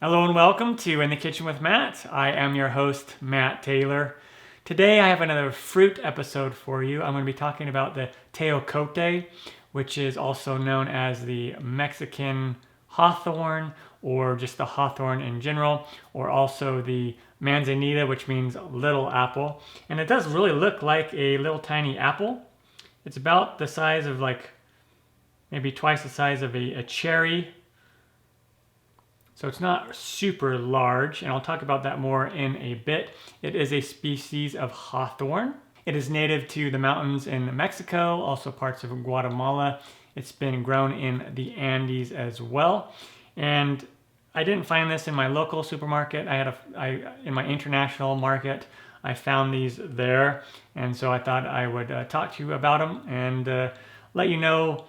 Hello and welcome to In the Kitchen with Matt. I am your host, Matt Taylor. Today I have another fruit episode for you. I'm going to be talking about the Tejocote, which is also known as the Mexican Hawthorn, or just the hawthorn in general, or also the manzanita, which means little apple. And it does really look like a little tiny apple. It's about the size of maybe twice the size of a cherry. So it's not super large, and I'll talk about that more in a bit. It is a species of hawthorn. It is native to the mountains in Mexico, also parts of Guatemala. It's been grown in the Andes as well. And I didn't find this in my local supermarket. In my international market, I found these there. And so I thought I would talk to you about them and let you know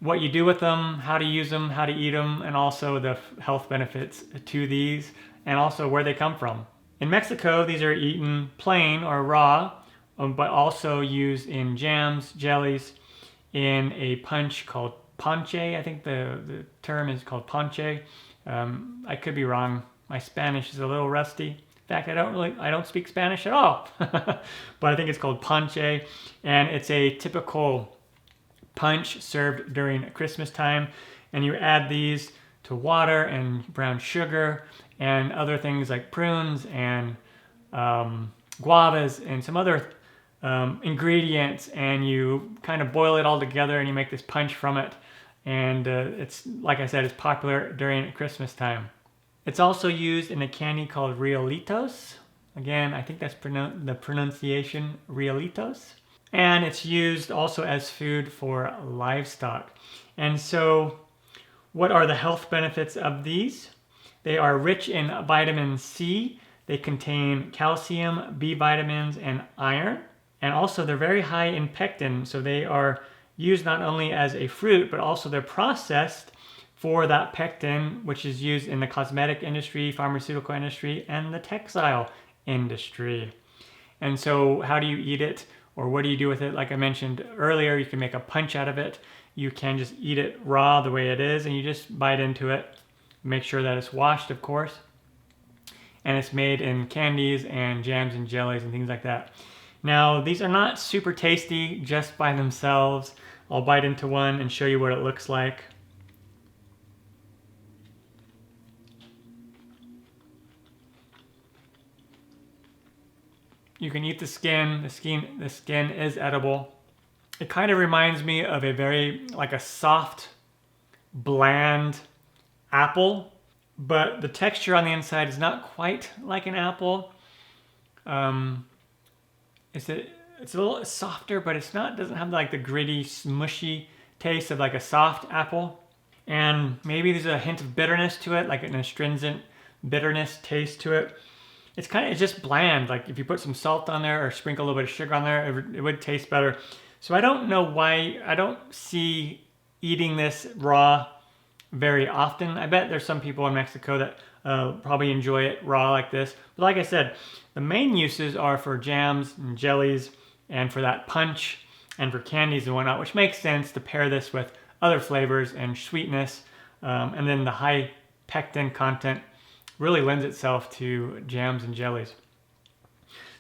what you do with them, how to use them, how to eat them, and also the health benefits to these, and also where they come from. In Mexico, these are eaten plain or raw, but also used in jams, jellies, in a punch called ponche. I think the term is called ponche. I could be wrong. My Spanish is a little rusty. In fact, I don't speak Spanish at all. But I think it's called ponche, and it's a typical punch served during Christmas time, and you add these to water and brown sugar and other things like prunes and guavas and some other ingredients, and you kind of boil it all together and you make this punch from it. And it's, like I said, it's popular during Christmas time. It's also used in a candy called Riolitos. Again, I think that's the pronunciation, Riolitos. And it's used also as food for livestock. And so what are the health benefits of these? They are rich in vitamin C. They contain calcium, B vitamins, and iron. And also they're very high in pectin. So they are used not only as a fruit, but also they're processed for that pectin, which is used in the cosmetic industry, pharmaceutical industry, and the textile industry. And so how do you eat it? Or what do you do with it? Like I mentioned earlier, you can make a punch out of it. You can just eat it raw the way it is, and you just bite into it. Make sure that it's washed, of course. And it's made in candies and jams and jellies and things like that. Now, these are not super tasty just by themselves. I'll bite into one and show you what it looks like. You can eat the skin. The skin is edible. It kind of reminds me of like a soft, bland apple, but the texture on the inside is not quite like an apple. It's a little softer, but doesn't have like the gritty, smushy taste of like a soft apple. And maybe there's a hint of bitterness to it, like an astringent bitterness taste to it. It's just bland. Like if you put some salt on there or sprinkle a little bit of sugar on there, it would taste better. So I don't know why. I don't see eating this raw very often. I bet there's some people in Mexico that probably enjoy it raw like this. But like I said, the main uses are for jams and jellies and for that punch and for candies and whatnot, which makes sense to pair this with other flavors and sweetness. And then the high pectin content really lends itself to jams and jellies.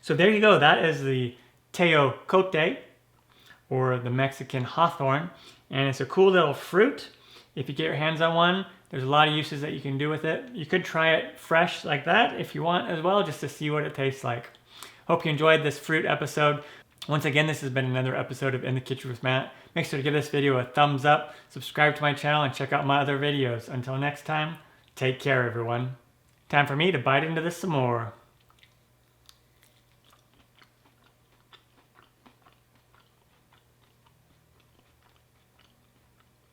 So there you go. That is the Tejocote, or the Mexican Hawthorn. And it's a cool little fruit. If you get your hands on one, there's a lot of uses that you can do with it. You could try it fresh like that if you want as well, just to see what it tastes like. Hope you enjoyed this fruit episode. Once again, this has been another episode of In the Kitchen with Matt. Make sure to give this video a thumbs up, subscribe to my channel, and check out my other videos. Until next time, take care, everyone. Time for me to bite into this some more.